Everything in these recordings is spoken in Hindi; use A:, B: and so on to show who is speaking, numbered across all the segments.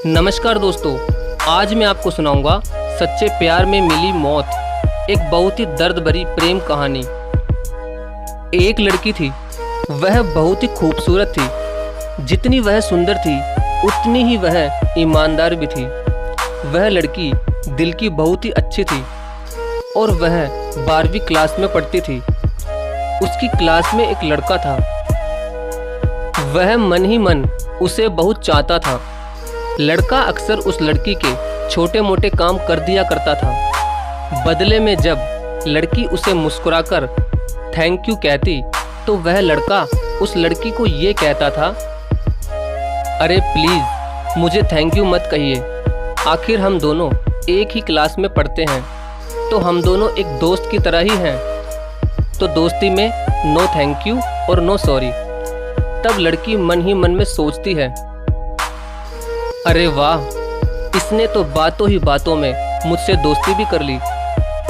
A: नमस्कार दोस्तों, आज मैं आपको सुनाऊंगा सच्चे प्यार में मिली मौत, एक बहुत ही दर्द भरी प्रेम कहानी। एक लड़की थी, वह बहुत ही खूबसूरत थी। जितनी वह सुंदर थी उतनी ही वह ईमानदार भी थी। वह लड़की दिल की बहुत ही अच्छी थी और वह 12वीं क्लास में पढ़ती थी। उसकी क्लास में एक लड़का था। वह मन ही मन उसे बहुत चाहता था। लड़का अक्सर उस लड़की के छोटे मोटे काम कर दिया करता था। बदले में जब लड़की उसे मुस्कुराकर थैंक यू कहती तो वह लड़का उस लड़की को ये कहता था, अरे प्लीज़ मुझे थैंक यू मत कहिए, आखिर हम दोनों एक ही क्लास में पढ़ते हैं, तो हम दोनों एक दोस्त की तरह ही हैं। तो दोस्ती में नो थैंक यू और नो सॉरी। तब लड़की मन ही मन में सोचती है, अरे वाह, इसने तो बातों ही बातों में मुझसे दोस्ती भी कर ली।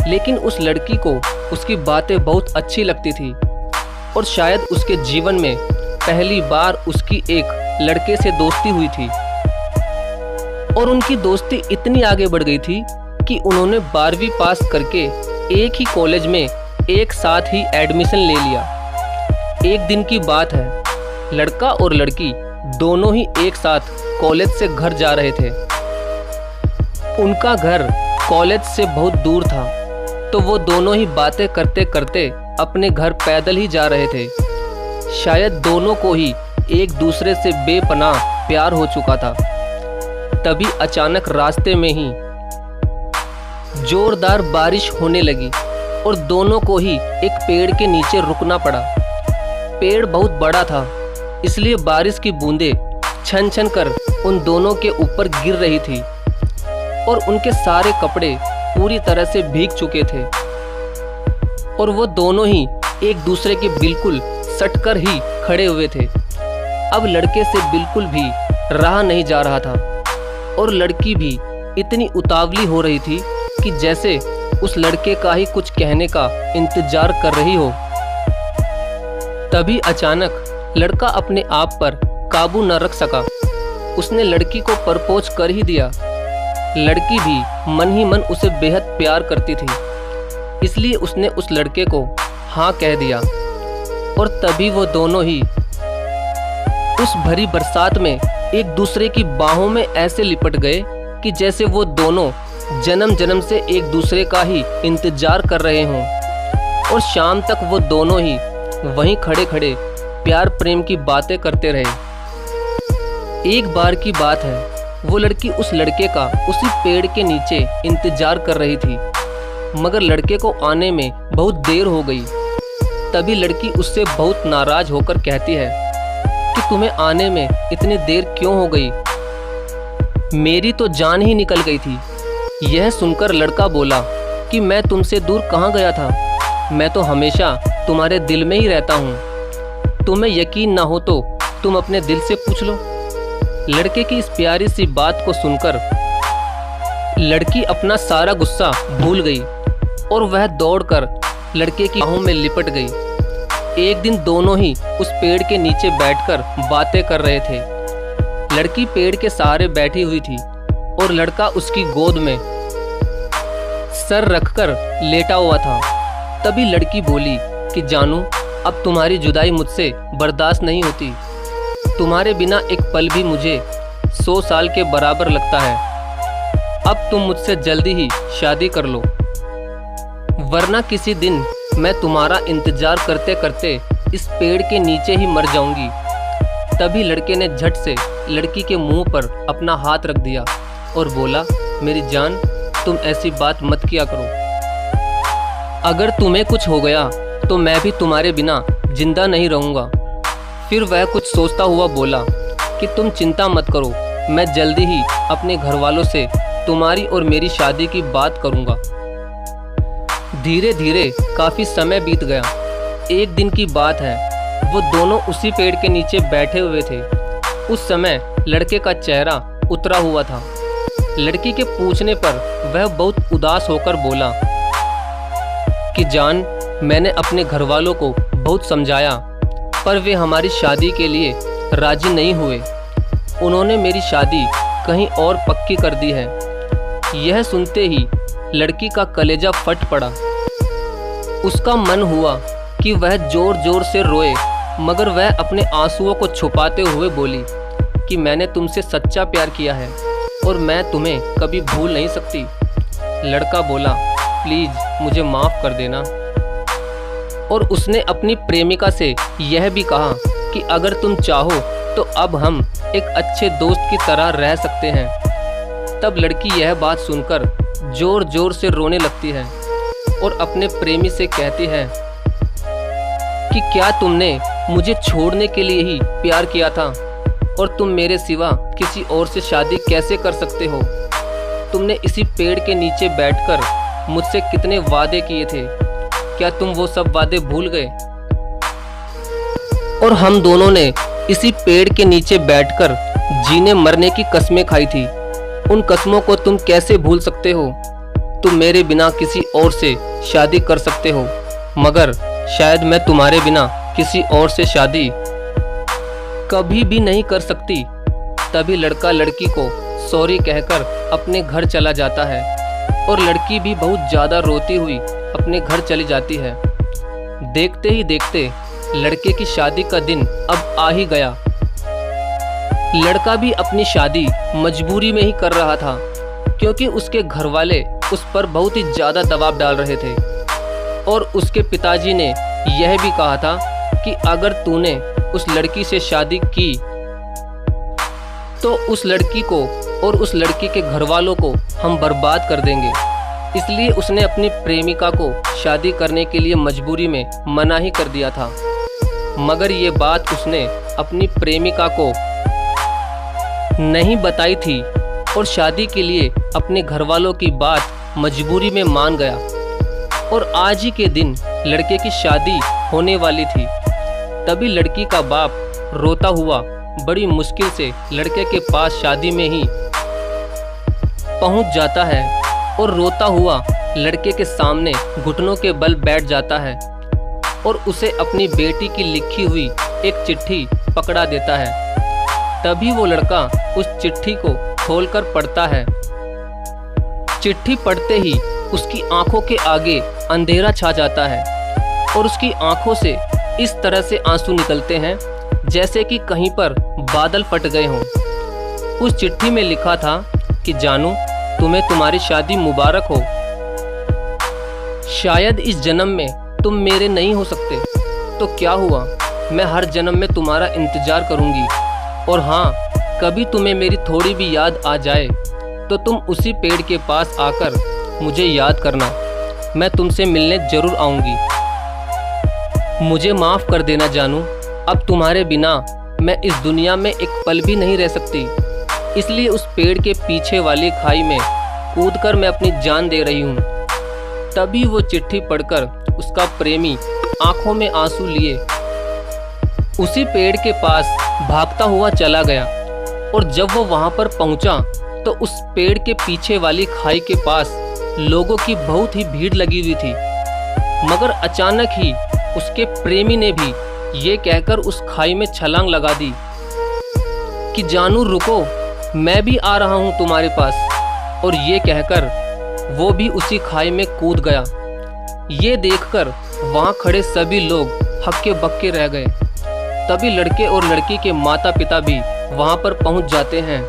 A: लेकिन उस लड़की को उसकी बातें बहुत अच्छी लगती थी और शायद उसके जीवन में पहली बार उसकी एक लड़के से दोस्ती हुई थी। और उनकी दोस्ती इतनी आगे बढ़ गई थी कि उन्होंने 12वीं पास करके एक ही कॉलेज में एक साथ ही एडमिशन ले लिया। एक दिन की बात है, लड़का और लड़की दोनों ही एक साथ कॉलेज से घर जा रहे थे। उनका घर कॉलेज से बहुत दूर था, तो वो दोनों ही बातें करते करते अपने घर पैदल ही जा रहे थे। शायद दोनों को ही एक दूसरे से बेपनाह प्यार हो चुका था। तभी अचानक रास्ते में ही जोरदार बारिश होने लगी और दोनों को ही एक पेड़ के नीचे रुकना पड़ा। पेड़ बहुत बड़ा था, इसलिए बारिश की बूंदें छन छन कर उन दोनों के ऊपर गिर रही थी और उनके सारे कपड़े पूरी तरह से भीग चुके थे और वो दोनों ही एक दूसरे के बिल्कुल सटकर ही खड़े हुए थे। अब लड़के से बिल्कुल भी रहा नहीं जा रहा था और लड़की भी इतनी उतावली हो रही थी कि जैसे उस लड़के का ही कुछ कहने का इंतजार कर रही हो। तभी अचानक लड़का अपने आप पर काबू न रख सका। उसने लड़की को प्रपोज कर ही दिया। लड़की भी मन ही मन उसे बेहद प्यार करती थी, इसलिए उसने उस लड़के को हाँ कह दिया। और तभी वो दोनों ही उस भरी बरसात में एक दूसरे की बाहों में ऐसे लिपट गए कि जैसे वो दोनों जन्म जन्म से एक दूसरे का ही इंतजार कर रहे हों। और शाम तक वो दोनों ही वहीं खड़े खड़े प्यार प्रेम की बातें करते रहे। एक बार की बात है, वो लड़की उस लड़के का उसी पेड़ के नीचे इंतजार कर रही थी, मगर लड़के को आने में बहुत देर हो गई। तभी लड़की उससे बहुत नाराज होकर कहती है कि तुम्हें आने में इतनी देर क्यों हो गई, मेरी तो जान ही निकल गई थी। यह सुनकर लड़का बोला कि मैं तुमसे दूर कहाँ गया था, मैं तो हमेशा तुम्हारे दिल में ही रहता हूँ। तुम्हें यकीन ना हो तो तुम अपने दिल से पूछ लो। लड़के की इस प्यारी सी बात को सुनकर लड़की अपना सारा गुस्सा भूल गई और वह दौड़कर लड़के की बाहों में लिपट गई। एक दिन दोनों ही उस पेड़ के नीचे बैठकर बातें कर रहे थे। लड़की पेड़ के सहारे बैठी हुई थी और लड़का उसकी गोद में सर रखकर लेटा हुआ था। तभी लड़की बोली कि जानू, अब तुम्हारी जुदाई मुझसे बर्दाश्त नहीं होती। तुम्हारे बिना एक पल भी मुझे 100 साल के बराबर लगता है। अब तुम मुझसे जल्दी ही शादी कर लो, वरना किसी दिन मैं तुम्हारा इंतजार करते करते इस पेड़ के नीचे ही मर जाऊंगी। तभी लड़के ने झट से लड़की के मुंह पर अपना हाथ रख दिया और बोला, मेरी जान, तुम ऐसी बात मत किया करो। अगर तुम्हें कुछ हो गया तो मैं भी तुम्हारे बिना जिंदा नहीं रहूँगा। फिर वह कुछ सोचता हुआ बोला कि तुम चिंता मत करो, मैं जल्दी ही अपने घर वालों से तुम्हारी और मेरी शादी की बात करूँगा। धीरे धीरे काफ़ी समय बीत गया। एक दिन की बात है, वो दोनों उसी पेड़ के नीचे बैठे हुए थे। उस समय लड़के का चेहरा उतरा हुआ था। लड़की के पूछने पर वह बहुत उदास होकर बोला कि जान, मैंने अपने घर वालों को बहुत समझाया, पर वे हमारी शादी के लिए राजी नहीं हुए। उन्होंने मेरी शादी कहीं और पक्की कर दी है। यह सुनते ही लड़की का कलेजा फट पड़ा। उसका मन हुआ कि वह जोर जोर से रोए, मगर वह अपने आंसुओं को छुपाते हुए बोली कि मैंने तुमसे सच्चा प्यार किया है और मैं तुम्हें कभी भूल नहीं सकती। लड़का बोला, प्लीज़ मुझे माफ़ कर देना। और उसने अपनी प्रेमिका से यह भी कहा कि अगर तुम चाहो तो अब हम एक अच्छे दोस्त की तरह रह सकते हैं। तब लड़की यह बात सुनकर जोर जोर से रोने लगती है और अपने प्रेमी से कहती है कि क्या तुमने मुझे छोड़ने के लिए ही प्यार किया था और तुम मेरे सिवा किसी और से शादी कैसे कर सकते हो? तुमने इसी पेड़ के नीचे बैठकर मुझसे कितने वादे किए थे, क्या तुम वो सब वादे भूल गए? और हम दोनों ने इसी पेड़ के नीचे बैठकर जीने मरने की कस्में खाई थी। उन कस्मों को तुम कैसे भूल सकते हो? तुम मेरे बिना किसी और से शादी कर सकते हो, मगर शायद मैं तुम्हारे बिना किसी और से शादी कभी भी नहीं कर सकती। तभी लड़का लड़की को सॉरी कहकर अपने घर चला जाता है और लड़की भी बहुत ज़्यादा रोती हुई अपने घर चली जाती है। देखते ही देखते लड़के की शादी का दिन अब आ ही गया। लड़का भी अपनी शादी मजबूरी में ही कर रहा था, क्योंकि उसके घर वाले उस पर बहुत ही ज़्यादा दबाव डाल रहे थे और उसके पिताजी ने यह भी कहा था कि अगर तूने उस लड़की से शादी की तो उस लड़की को और उस लड़की के घर वालों को हम बर्बाद कर देंगे। इसलिए उसने अपनी प्रेमिका को शादी करने के लिए मजबूरी में मना ही कर दिया था। मगर ये बात उसने अपनी प्रेमिका को नहीं बताई थी और शादी के लिए अपने घर वालों की बात मजबूरी में मान गया। और आज ही के दिन लड़के की शादी होने वाली थी। तभी लड़की का बाप रोता हुआ बड़ी मुश्किल से लड़के के पास शादी में ही पहुंच जाता है और रोता हुआ लड़के के सामने घुटनों के बल बैठ जाता है और उसे अपनी बेटी की लिखी हुई एक चिट्ठी पकड़ा देता है। तभी वो लड़का उस चिट्ठी को खोलकर पढ़ता है। चिट्ठी पढ़ते ही उसकी आंखों के आगे अंधेरा छा जाता है और उसकी आंखों से इस तरह से आंसू निकलते हैं जैसे कि कहीं पर बादल फट गए हों। उस चिट्ठी में लिखा था कि जानू, तुम्हें तुम्हारी शादी मुबारक हो। शायद इस जन्म में तुम मेरे नहीं हो सकते, तो क्या हुआ, मैं हर जन्म में तुम्हारा इंतजार करूंगी। और हाँ, कभी तुम्हें मेरी थोड़ी भी याद आ जाए तो तुम उसी पेड़ के पास आकर मुझे याद करना, मैं तुमसे मिलने जरूर आऊंगी। मुझे माफ़ कर देना जानू, अब तुम्हारे बिना मैं इस दुनिया में एक पल भी नहीं रह सकती। इसलिए उस पेड़ के पीछे वाली खाई में कूदकर मैं अपनी जान दे रही हूँ। तभी वो चिट्ठी पढ़कर उसका प्रेमी आंखों में आंसू लिए उसी पेड़ के पास भागता हुआ चला गया। और जब वो वहाँ पर पहुँचा तो उस पेड़ के पीछे वाली खाई के पास लोगों की बहुत ही भीड़ लगी हुई थी। मगर अचानक ही उसके प्रेमी ने भी ये कहकर उस खाई में छलांग लगा दी कि जानू रुको, मैं भी आ रहा हूँ तुम्हारे पास। और ये कहकर वो भी उसी खाई में कूद गया। ये देखकर वहाँ खड़े सभी लोग हक्के बक्के रह गए। तभी लड़के और लड़की के माता पिता भी वहाँ पर पहुँच जाते हैं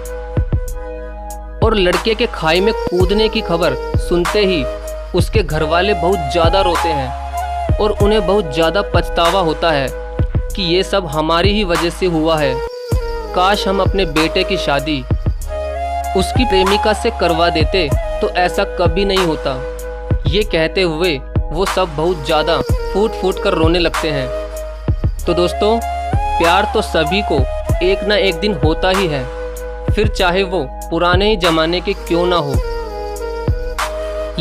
A: और लड़के के खाई में कूदने की खबर सुनते ही उसके घर वाले बहुत ज़्यादा रोते हैं और उन्हें बहुत ज़्यादा पछतावा होता है कि ये सब हमारी ही वजह से हुआ है। काश हम अपने बेटे की शादी उसकी प्रेमिका से करवा देते तो ऐसा कभी नहीं होता। ये कहते हुए वो सब बहुत ज़्यादा फूट फूट कर रोने लगते हैं। तो दोस्तों, प्यार तो सभी को एक ना एक दिन होता ही है, फिर चाहे वो पुराने ही ज़माने के क्यों ना हो।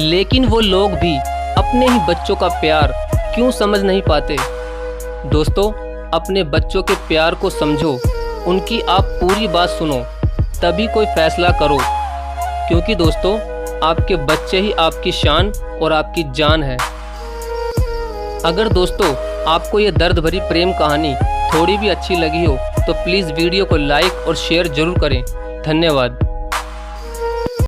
A: लेकिन वो लोग भी अपने ही बच्चों का प्यार क्यों समझ नहीं पाते। दोस्तों, अपने बच्चों के प्यार को समझो, उनकी आप पूरी बात सुनो, तभी कोई फैसला करो। क्योंकि दोस्तों, आपके बच्चे ही आपकी शान और आपकी जान है। अगर दोस्तों आपको ये दर्द भरी प्रेम कहानी थोड़ी भी अच्छी लगी हो तो प्लीज़ वीडियो को लाइक और शेयर ज़रूर करें। धन्यवाद।